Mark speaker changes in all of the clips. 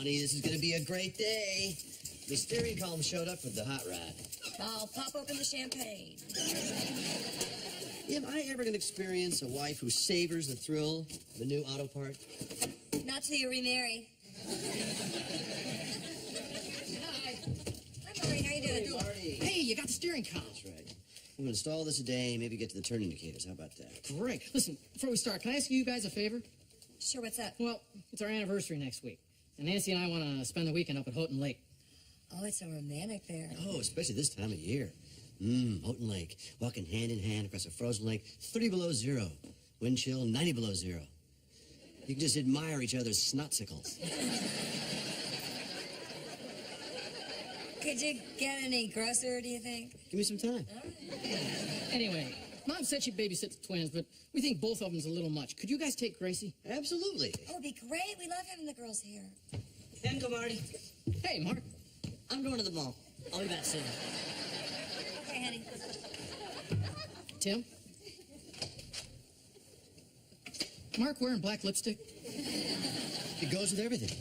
Speaker 1: honey, this is going to be a great day. The steering column showed up with the hot rod.
Speaker 2: I'll pop open the champagne.
Speaker 1: Am I ever going to experience a wife who savors the thrill of a new auto part?
Speaker 2: Not till you remarry. Hi. Hi, Marty. How you doing?
Speaker 1: Marty.
Speaker 3: Hey, you got the steering column.
Speaker 1: That's right. I'm going to install this today, maybe get to the turn indicators. How about that?
Speaker 3: Great. Listen, before we start, can I ask you guys a favor?
Speaker 2: Sure, what's up?
Speaker 3: Well, it's our anniversary next week, and Nancy and I want to spend the weekend up at Houghton Lake.
Speaker 2: Oh, it's so romantic there.
Speaker 1: Oh, especially this time of year. Houghton Lake, walking hand in hand across a frozen lake, 30 below zero. Wind chill, 90 below zero. You can just admire each other's snotsickles.
Speaker 2: Could you get any grosser, do you think?
Speaker 1: Give me some time.
Speaker 3: Anyway, Mom said she'd babysit the twins, but we think both of them's a little much. Could you guys take Gracie?
Speaker 1: Absolutely.
Speaker 2: Oh, it'd be great. We love having the girls here.
Speaker 4: Then go, Marty.
Speaker 3: Hey, Mark.
Speaker 4: I'm going to the mall. I'll be back soon.
Speaker 2: Okay, honey.
Speaker 3: Tim? Mark wearing black lipstick?
Speaker 1: It goes with everything.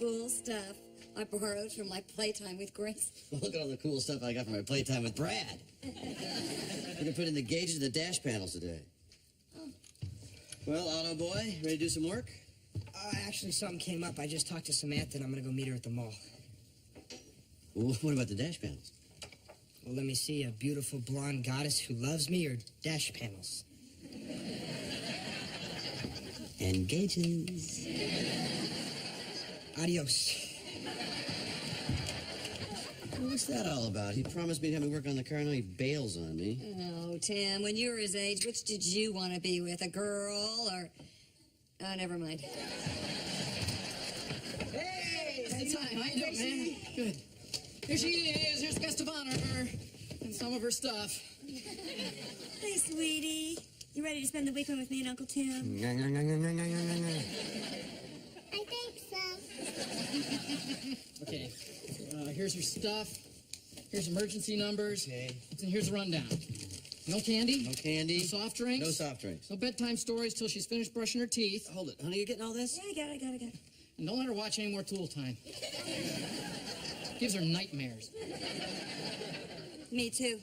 Speaker 2: Cool stuff I borrowed from my playtime with Grace.
Speaker 1: Look at all the cool stuff I got from my playtime with Brad. We're gonna put in the gauges of the dash panels today.
Speaker 2: Oh.
Speaker 1: Well, Auto Boy, ready to do some work?
Speaker 4: Actually, something came up. I just talked to Samantha, and I'm going to go meet her at the mall.
Speaker 1: Well, what about the dash panels?
Speaker 4: Well, let me see. A beautiful blonde goddess who loves me, or dash panels?
Speaker 1: And gauges.
Speaker 4: Adios.
Speaker 1: What's that all about? He promised me to have me work on the car, now he bails on me.
Speaker 2: Oh, Tim, when you were his age, which did you want to be with, a girl or... Oh, never mind.
Speaker 3: Hey, it's the time. How you doing, man? Good. Here she is. Here's the guest of honor. And some of her stuff.
Speaker 2: Hey, sweetie. You ready to spend the weekend with me and Uncle Tim?
Speaker 5: I think so.
Speaker 3: Okay. Here's her stuff. Here's emergency numbers.
Speaker 1: Okay.
Speaker 3: And here's a rundown. No candy?
Speaker 1: No candy.
Speaker 3: No soft drinks?
Speaker 1: No soft drinks.
Speaker 3: No bedtime stories till she's finished brushing her teeth.
Speaker 1: Hold it. Honey, you getting all this?
Speaker 2: Yeah, I got it.
Speaker 3: And don't let her watch any more Tool Time. Gives her nightmares.
Speaker 2: Me too.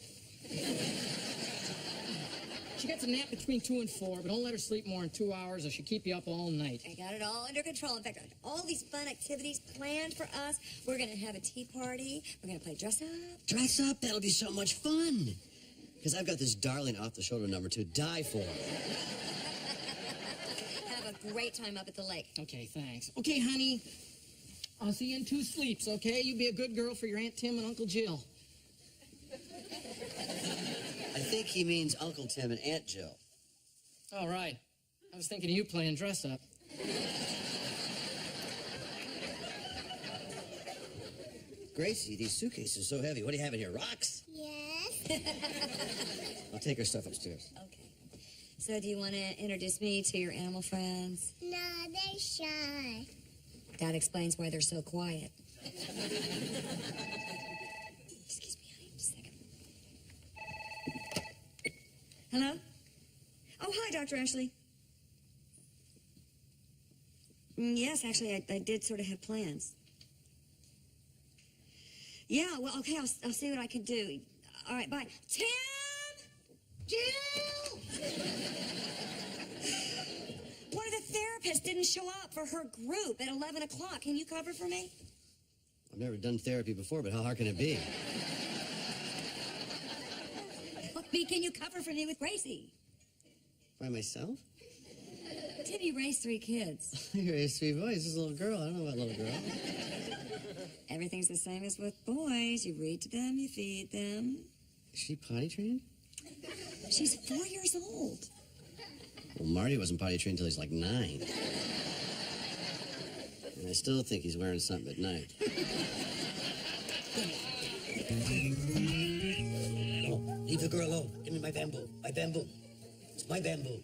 Speaker 3: She gets a nap between 2 and 4, but don't let her sleep more than 2 hours or she'll keep you up all night.
Speaker 2: I got it all under control. In fact, I got all these fun activities planned for us. We're going to have a tea party. We're going to play dress up.
Speaker 1: Dress up? That'll be so much fun. Because I've got this darling off-the-shoulder number to die for.
Speaker 2: Have a great time up at the lake.
Speaker 3: Okay, thanks. Okay, honey. I'll see you in 2 sleeps, okay? You be a good girl for your Aunt Tim and Uncle Jill.
Speaker 1: I think he means Uncle Tim and Aunt Jill.
Speaker 3: All right. I was thinking of you playing dress up.
Speaker 1: Gracie, these suitcases are so heavy. What do you have in here, rocks?
Speaker 5: Yes.
Speaker 1: I'll take her stuff upstairs.
Speaker 2: Okay. So do you want to introduce me to your animal friends?
Speaker 5: No, they're shy.
Speaker 2: That explains why they're so quiet. Excuse me, honey, just a second. Hello? Oh, hi, Dr. Ashley. Yes, actually, I did sort of have plans. Yeah, well, okay, I'll see what I can do. All right, bye. Tim! Jill! One of the therapists didn't show up for her group at 11 o'clock. Can you cover for me?
Speaker 1: I've never done therapy before, but how hard can it be?
Speaker 2: Look, B, can you cover for me with Gracie?
Speaker 1: By myself?
Speaker 2: Tim, you raised 3 kids.
Speaker 1: You raised 3 boys. This is a little girl. I don't know about little girl.
Speaker 2: Everything's the same as with boys. You read to them, you feed them.
Speaker 1: Is she potty trained?
Speaker 2: She's 4 years old.
Speaker 1: Well, Marty wasn't potty trained until he's like 9. And I still think he's wearing something at night.
Speaker 6: No, leave the girl alone. Give me my bamboo. My bamboo. It's my bamboo.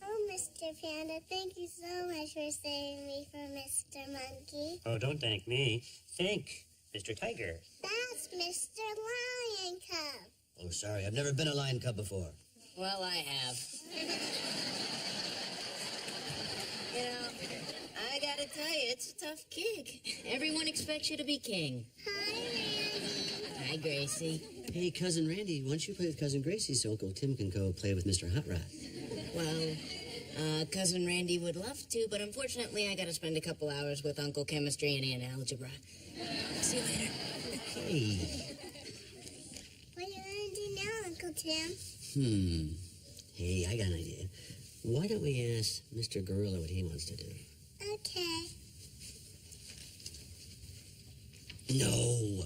Speaker 5: Oh, Mr. Panda, thank you so much for saving me from Mr. Monkey.
Speaker 6: Oh, don't thank me. Thank Mr. Tiger.
Speaker 5: That's Mr. Lion Cub.
Speaker 6: Oh, sorry. I've never been a lion cub before.
Speaker 7: Well, I have. You know, I gotta tell you, it's a tough gig. Everyone expects you to be king.
Speaker 5: Hi, Randy.
Speaker 7: Hi, Gracie.
Speaker 1: Hey, Cousin Randy, why don't you play with Cousin Gracie so Uncle Tim can go play with Mr. Hot Rod?
Speaker 7: Well, Cousin Randy would love to, but unfortunately I gotta spend a couple hours with Uncle Chemistry and Aunt Algebra. See you later.
Speaker 1: Hey.
Speaker 5: What are you going to do now, Uncle Tim?
Speaker 1: Hey, I got an idea. Why don't we ask Mr. Gorilla what he wants to do?
Speaker 5: Okay.
Speaker 1: No.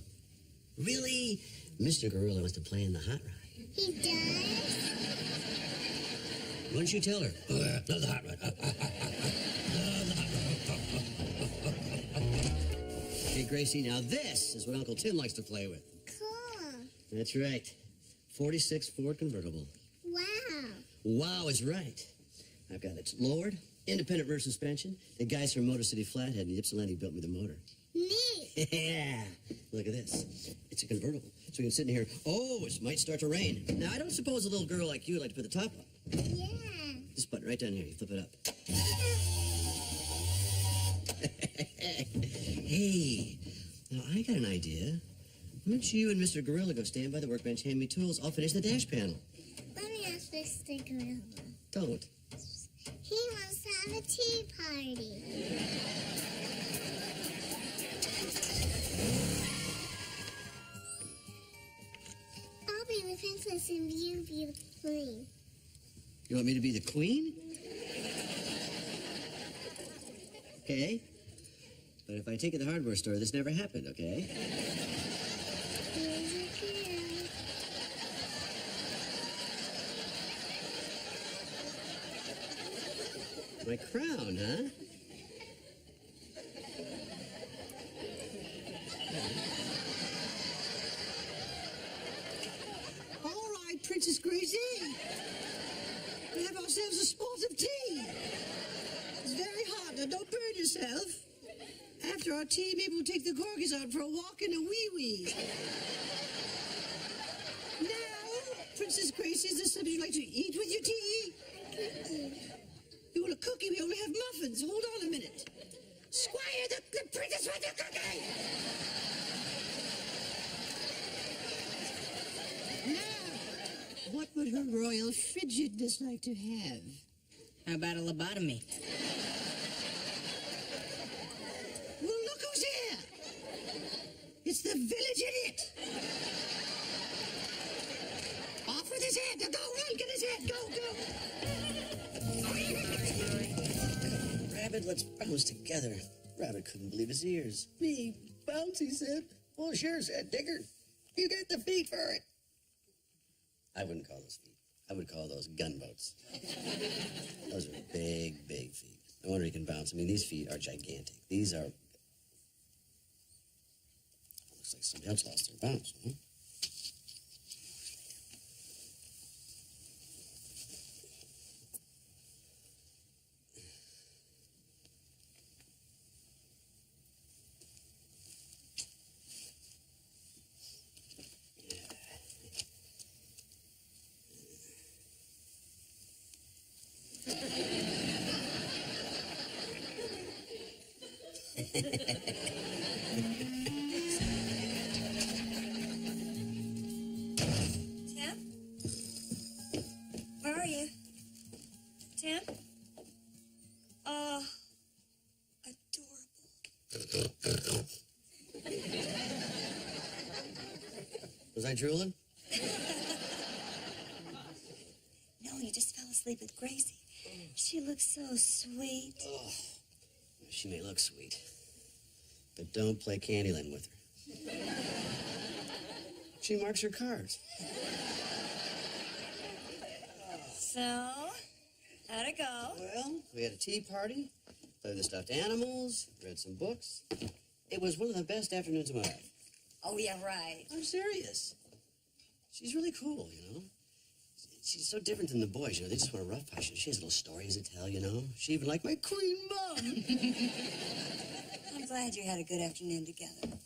Speaker 1: Really? Mr. Gorilla wants to play in the Hot Rod.
Speaker 5: He does?
Speaker 1: Why don't you tell her?
Speaker 6: Love the hot rod.
Speaker 1: Hey, Gracie, now this is what Uncle Tim likes to play with.
Speaker 5: Cool.
Speaker 1: That's right. 46 Ford convertible.
Speaker 5: Wow.
Speaker 1: Wow is right. I've got it lowered, independent rear suspension. The guys from Motor City Flathead in Ypsilanti built me the motor.
Speaker 5: Neat.
Speaker 1: Yeah. Look at this. It's a convertible. So you can sit in here. Oh, it might start to rain. Now, I don't suppose a little girl like you would like to put the top up.
Speaker 5: Yeah.
Speaker 1: This button right down here. You flip it up. Hey, now I got an idea. Why don't you and Mr. Gorilla go stand by the workbench, hand me tools, I'll finish the dash panel.
Speaker 5: Let me ask Mr. Gorilla.
Speaker 1: Don't.
Speaker 5: He wants to have a tea party. I'll be the princess and you be the queen.
Speaker 1: You want me to be the queen? Okay. But if I take you to the hardware store, this never happened, okay?
Speaker 5: Here's your crown.
Speaker 1: My crown, huh?
Speaker 8: All right, Princess Gracie. We have ourselves a spot of tea. It's very hot. Now, don't burn yourself. After our tea, maybe we'll take the corgis out for a walk in a wee-wee. Now, Princess Gracie, is there something you'd like to eat with your tea? You want a cookie? We only have muffins. Hold on a minute. Squire, the princess wants a cookie! Now, what would her royal frigidness like to have?
Speaker 7: How about a lobotomy?
Speaker 8: Well, look who's here! It's the village idiot! Off with his head! Now go, run, get his head! Go, go!
Speaker 1: Rabbit, let's bounce together. Rabbit couldn't believe his ears. Me, bounce, he said. Well, sure, said Digger. You get the feet for it. I wouldn't call those feet. I would call those gunboats. Those are big, big feet. No wonder he can bounce. I mean, these feet are gigantic. These are... Looks like somebody else lost their bounce, huh?
Speaker 2: Tim? Where are you? Tim? Oh, adorable.
Speaker 1: Was I drooling?
Speaker 2: No, you just fell asleep with Gracie. She looks so sweet.
Speaker 1: Oh, she may look sweet, but don't play Candyland with her. She marks her cards.
Speaker 2: So, how'd it go?
Speaker 1: Well, we had a tea party, played with the stuffed animals, read some books. It was one of the best afternoons of my life.
Speaker 2: Oh, yeah, right.
Speaker 1: I'm serious. She's really cool, you know. She's so different than the boys, you know. They just want to rough push. She has little stories to tell, you know. She even liked my queen mom.
Speaker 2: I'm glad you had a good afternoon together.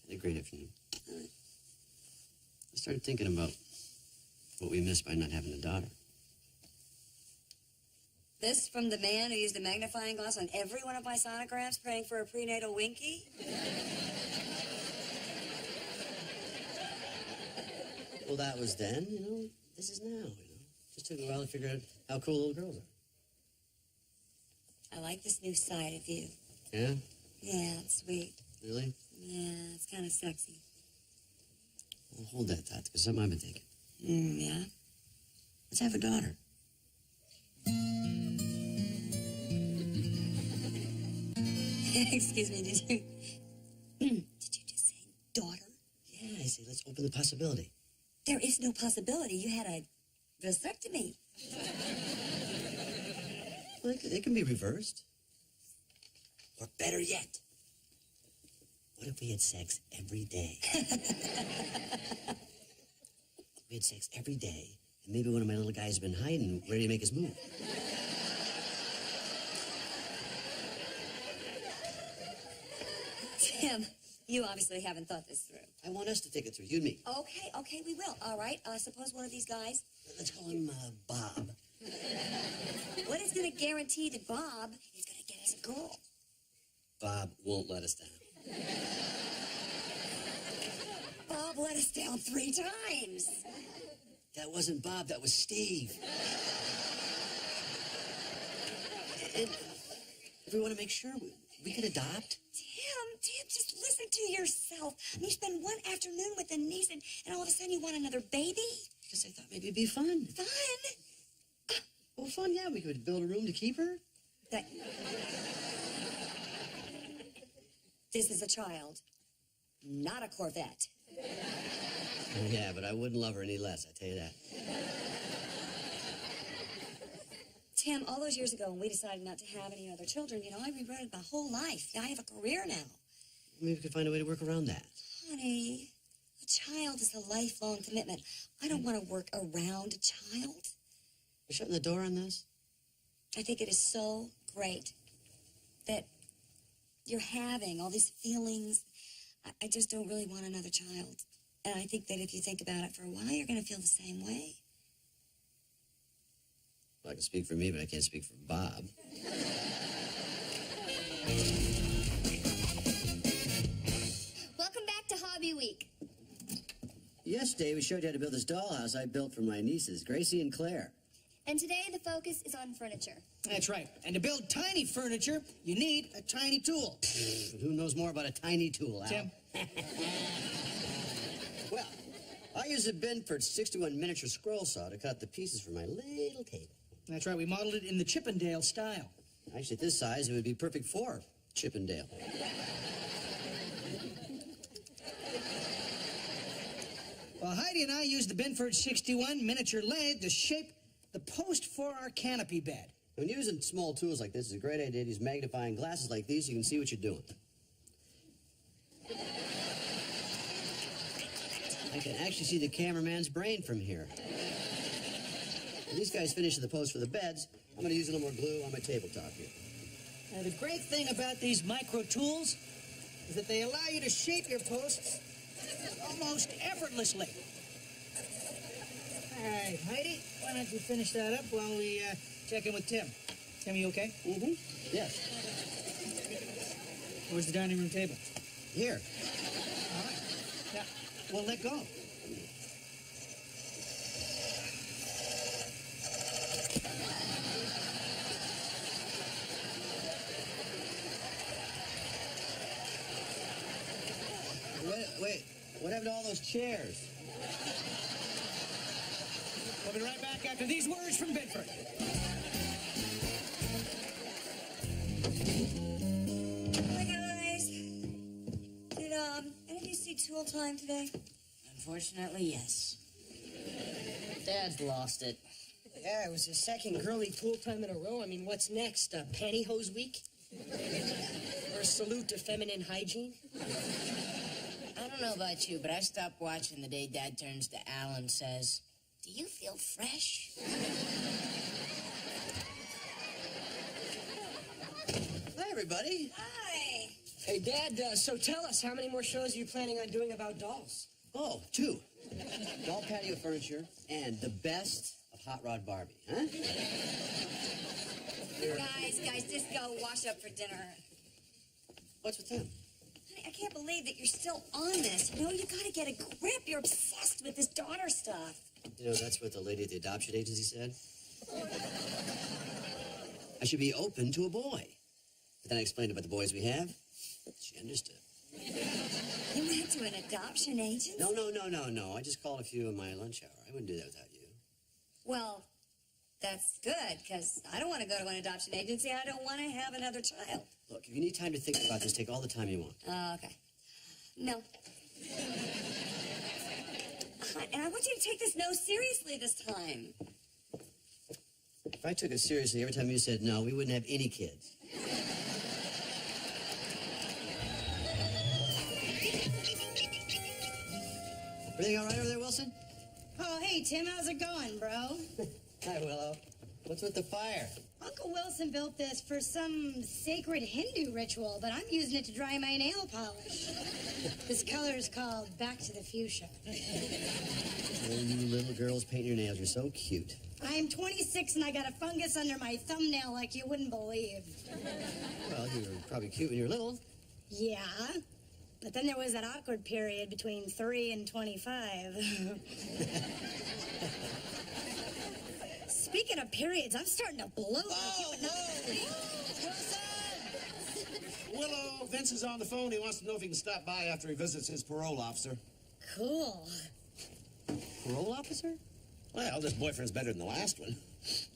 Speaker 1: Had a great afternoon. I started thinking about what we missed by not having a daughter.
Speaker 2: This from the man who used a magnifying glass on every one of my sonograms praying for a prenatal winky?
Speaker 1: Well, that was then, you know. This is now, you know. Just took a while to figure out how cool little girls are.
Speaker 2: I like this new side of you.
Speaker 1: Yeah?
Speaker 2: Yeah, it's sweet.
Speaker 1: Really?
Speaker 2: Yeah, it's kind of sexy.
Speaker 1: Well, hold that thought, because something I've been thinking.
Speaker 2: Yeah?
Speaker 1: Let's have a daughter.
Speaker 2: Excuse me, did you just say daughter?
Speaker 1: Yeah, I say let's open the possibility.
Speaker 2: There is no possibility. You had a vasectomy.
Speaker 1: Well, it can be reversed. Or better yet, what if we had sex every day? We had sex every day, and maybe one of my little guys has been hiding, ready to make his move.
Speaker 2: Tim, you obviously haven't thought this through.
Speaker 1: I want us to take it through, you and me.
Speaker 2: Okay, we will. All right, suppose one of these guys...
Speaker 1: Let's call him Bob.
Speaker 2: What is going to guarantee that Bob is going to get us a girl?
Speaker 1: Bob won't let us down.
Speaker 2: Bob let us down 3 times.
Speaker 1: That wasn't Bob, that was Steve. And if we want to make sure, we can adopt.
Speaker 2: Tim, just listen to yourself. I mean, you spend one afternoon with a niece and all of a sudden you want another baby?
Speaker 1: Because I thought maybe it'd be fun.
Speaker 2: Fun?
Speaker 1: Well, fun, yeah. We could build a room to keep her.
Speaker 2: This is a child, not a Corvette.
Speaker 1: Yeah, but I wouldn't love her any less, I tell you that.
Speaker 2: Tim, all those years ago when we decided not to have any other children, you know, I rewrote my whole life. I have a career now.
Speaker 1: Maybe we could find a way to work around that.
Speaker 2: Honey, a child is a lifelong commitment. I don't want to work around a child.
Speaker 1: You're shutting the door on this?
Speaker 2: I think it is so great that you're having all these feelings. I just don't really want another child. And I think that if you think about it for a while, you're going to feel the same way.
Speaker 1: Well, I can speak for me, but I can't speak for Bob.
Speaker 5: Welcome back to Hobby Week.
Speaker 1: Yesterday, we showed you how to build this dollhouse I built for my nieces, Gracie and Claire.
Speaker 5: And today the focus is on furniture.
Speaker 3: That's right. And to build tiny furniture, you need a tiny tool.
Speaker 1: But who knows more about a tiny tool, Al?
Speaker 3: Tim?
Speaker 1: Well, I use a Binford 61 miniature scroll saw to cut the pieces for my little table.
Speaker 3: That's right. We modeled it in the Chippendale style.
Speaker 1: Actually, at this size, it would be perfect for Chippendale.
Speaker 3: Well, Heidi and I used the Binford 61 miniature lathe to shape the post for our canopy bed.
Speaker 1: When using small tools like this, it's a great idea to use magnifying glasses like these so you can see what you're doing. I can actually see the cameraman's brain from here. When these guys finish the post for the beds, I'm going to use a little more glue on my tabletop here.
Speaker 3: Now, the great thing about these micro tools is that they allow you to shape your posts almost effortlessly. All right, Heidi, why don't you finish that up while we check in with Tim? Tim, you okay?
Speaker 1: Mm-hmm. Yes.
Speaker 3: Where's the dining room table?
Speaker 1: Here.
Speaker 3: All right. Yeah, well, let go.
Speaker 1: Wait. What happened to all those chairs?
Speaker 3: We'll be right back after these words from Bedford.
Speaker 2: pool time today?
Speaker 7: Unfortunately, yes. Dad's lost it.
Speaker 4: Yeah, it was the second girly pool time in a row. I mean, what's next? Pantyhose week? Or a salute to feminine hygiene?
Speaker 7: I don't know about you, but I stopped watching the day Dad turns to Al and says, "Do you feel fresh?"
Speaker 1: Hi, everybody.
Speaker 2: Hi.
Speaker 4: Hey, Dad, so tell us, how many more shows are you planning on doing about dolls?
Speaker 1: Oh, 2. Doll patio furniture and the best of Hot Rod Barbie, huh?
Speaker 2: Guys, just go wash up for dinner.
Speaker 1: What's with them?
Speaker 2: Honey, I can't believe that you're still on this. You know, you gotta get a grip. You're obsessed with this daughter stuff.
Speaker 1: You know, that's what the lady at the adoption agency said. I should be open to a boy. But then I explained about the boys we have. She understood.
Speaker 2: You went to an adoption agency?
Speaker 1: No. I just called a few in my lunch hour. I wouldn't do that without you.
Speaker 2: Well, that's good, because I don't want to go to an adoption agency. I don't want to have another child.
Speaker 1: Look, if you need time to think about this, take all the time you want.
Speaker 2: Oh, okay. No. And I want you to take this no seriously this time.
Speaker 1: If I took it seriously every time you said no, we wouldn't have any kids. Everything all right over there, Wilson?
Speaker 9: Oh, hey, Tim, how's it going, bro?
Speaker 1: Hi, Willow. What's with the fire?
Speaker 9: Uncle Wilson built this for some sacred Hindu ritual, but I'm using it to dry my nail polish. This color is called Back to the Fuchsia.
Speaker 1: Oh, you little girls painting your nails. You're so cute.
Speaker 9: I'm 26 and I got a fungus under my thumbnail like you wouldn't believe.
Speaker 1: Well, you were probably cute when you were little.
Speaker 9: Yeah, but then there was that awkward period between 3 and 25. Speaking of periods, I'm starting to bloat.
Speaker 10: Willow, Vince is on the phone. He wants to know if he can stop by after he visits his parole officer.
Speaker 9: Cool.
Speaker 1: Parole officer?
Speaker 10: Well, this boyfriend's better than the last one.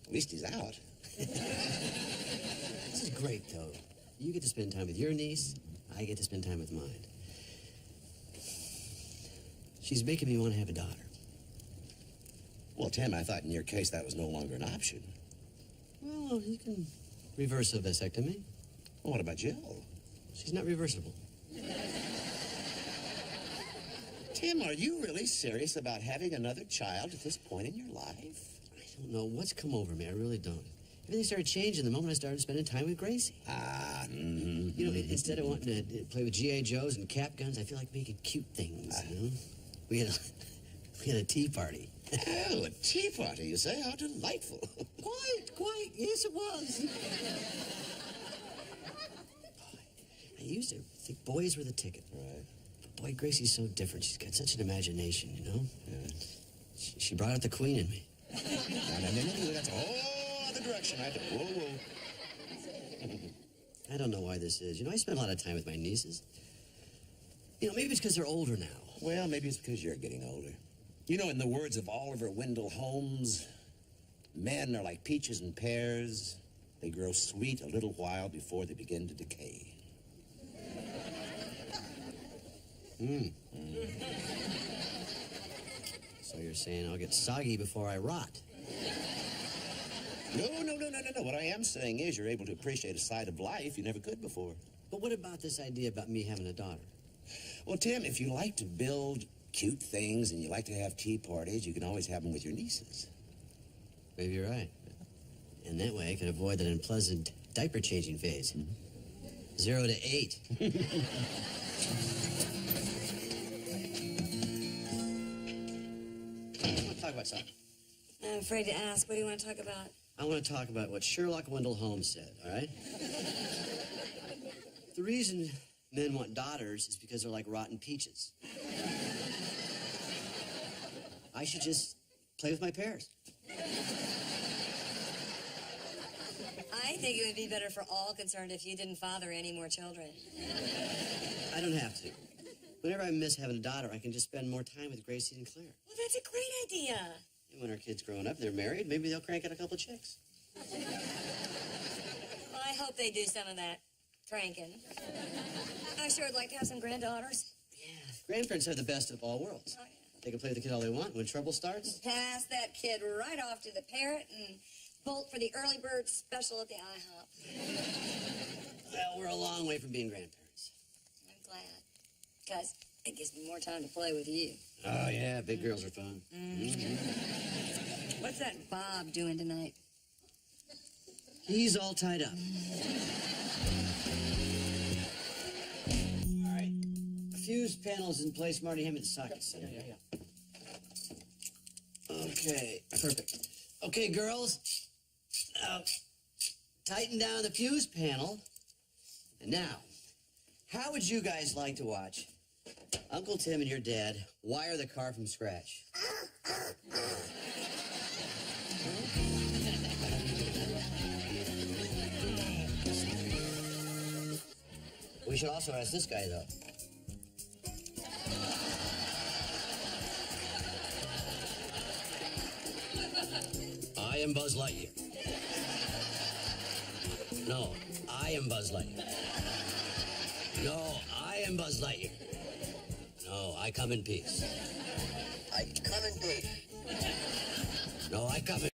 Speaker 10: At least he's out.
Speaker 1: This is great, though. You get to spend time with your niece. I get to spend time with mine. She's making me want to have a daughter.
Speaker 10: Well, Tim, I thought in your case that was no longer an option.
Speaker 1: Well, you can reverse a vasectomy.
Speaker 10: Well, what about Jill?
Speaker 1: She's not reversible.
Speaker 10: Tim, are you really serious about having another child at this point in your life?
Speaker 1: I don't know what's come over me. I really don't. Everything started changing the moment I started spending time with Gracie. You know, instead of wanting to play with G.I. Joes and cap guns, I feel like making cute things, you know? We had a tea party.
Speaker 10: Oh, a tea party, you say? How delightful.
Speaker 8: Quite. Yes, it was.
Speaker 1: I used to think boys were the ticket.
Speaker 10: Right.
Speaker 1: But boy, Gracie's so different. She's got such an imagination, you know?
Speaker 10: Yeah.
Speaker 1: She brought out the queen in me.
Speaker 10: No, that's a whole other direction. Whoa.
Speaker 1: I don't know why this is. You know, I spend a lot of time with my nieces. You know, maybe it's because they're older now.
Speaker 10: Well, maybe it's because you're getting older. You know, in the words of Oliver Wendell Holmes, men are like peaches and pears. They grow sweet a little while before they begin to decay.
Speaker 1: So you're saying I'll get soggy before I rot?
Speaker 10: No. What I am saying is you're able to appreciate a side of life you never could before.
Speaker 1: But what about this idea about me having a daughter?
Speaker 10: Well, Tim, if you like to build cute things and you like to have tea parties, you can always have them with your nieces.
Speaker 1: Maybe you're right. And that way I can avoid that unpleasant diaper changing phase. 0 to 8. I want to talk about something.
Speaker 2: I'm afraid to ask. What do you want to talk about?
Speaker 1: I want to talk about what Sherlock Wendell Holmes said, all right? The reason men want daughters is because they're like rotten peaches. I should just play with my pears.
Speaker 2: I think it would be better for all concerned if you didn't father any more children.
Speaker 1: I don't have to. Whenever I miss having a daughter, I can just spend more time with Gracie and Claire.
Speaker 2: Well, that's a great idea.
Speaker 1: And when our kids growing up, they're married, maybe they'll crank out a couple chicks.
Speaker 2: Well, I hope they do some of that cranking. I sure would like to have some granddaughters.
Speaker 1: Yeah, of Grandparents have the best of all worlds.
Speaker 2: Oh, yeah.
Speaker 1: They can play with the kid all they want. When trouble starts,
Speaker 2: Pass that kid right off to the parrot and bolt for the early bird special at the IHOP.
Speaker 1: well, we're a long way from being grandparents.
Speaker 2: I'm glad, because it gives me more time to play with you.
Speaker 1: Oh, yeah, big girls are fun.
Speaker 2: What's that Bob doing tonight?
Speaker 1: He's all tied up. All right. A fuse panel's in place. Marty, hand me the sockets.
Speaker 3: Yeah.
Speaker 1: Okay, perfect. Okay, girls. Now, tighten down the fuse panel. And now, how would you guys like to watch Uncle Tim and your dad wire the car from scratch? We should also ask this guy, though. I am Buzz Lightyear. No, I am Buzz Lightyear. No, I am Buzz Lightyear. No, I come in peace. I come in peace. No, I come in...